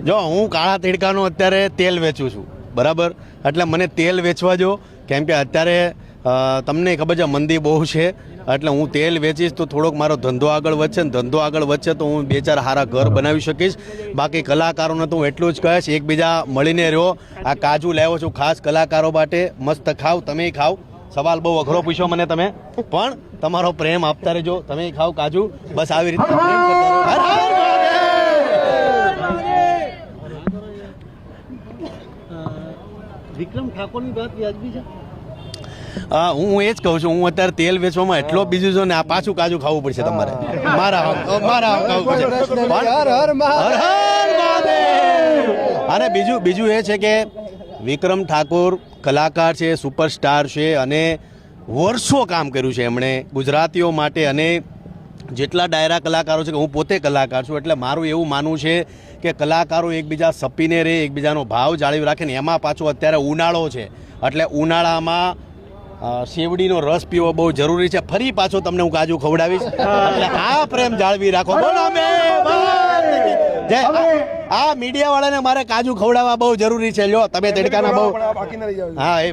જો હું કાળા તીડકાનું અત્યારે તેલ વેચું છું, બરાબર? એટલે મને તેલ વેચવા જો, કેમ કે અત્યારે તમને ખબર છે મંદી બહુ છે, એટલે હું તેલ વેચીશ તો થોડોક મારો ધંધો આગળ વધશે ને ધંધો આગળ વધશે તો હું 2-4 સારા ઘર બનાવી શકીશ. બાકી કલાકારોને તો હું એટલું જ કહીશ, એકબીજા મળીને રહ્યો. આ કાજુ લાવ્યો છું ખાસ કલાકારો માટે, મસ્ત ખાવ, તમે ખાવ. સવાલ બહુ અઘરો પૂછ્યો મને તમે, પણ તમારો પ્રેમ આપતા રહેજો. તમે ખાવ કાજુ, બસ આવી રીતે પ્રેમ કરતા રહો. વિક્રમ ઠાકોરની વાત વ્યાજબી છે? હું એ જ કહું છું, હું અત્યારે તેલ વેચવામાં એટલો બીજું છું ને આ પાછું કાજુ ખાવું પડશે તમારે. મારા ખાવું પડશે. અને બીજું એ છે કે વિક્રમ ઠાકોર કલાકાર છે, સુપરસ્ટાર છે અને વર્ષો કામ કર્યું છે એમણે ગુજરાતીઓ માટે. અને જેટલા ડાયરા કલાકારો છે કે હું પોતે કલાકાર છું, એટલે મારું એવું માનવું છે કે કલાકારો એકબીજા સપીને રહે, એકબીજાનો ભાવ જાળવી રાખે ને. એમાં પાછો અત્યારે ઉનાળો છે, એટલે ઉનાળામાં શેવડીનો રસ પીવો બહુ જરૂરી છે. ફરી પાછો તમને હું કાજુ ખવડાવીશ, એટલે આ પ્રેમ જાળવી રાખો. આ મીડિયા વાળાને મારે કાજુ ખવડાવવા બહુ જરૂરી છે. લ્યો તમે તડકાના બહુ. હા, એ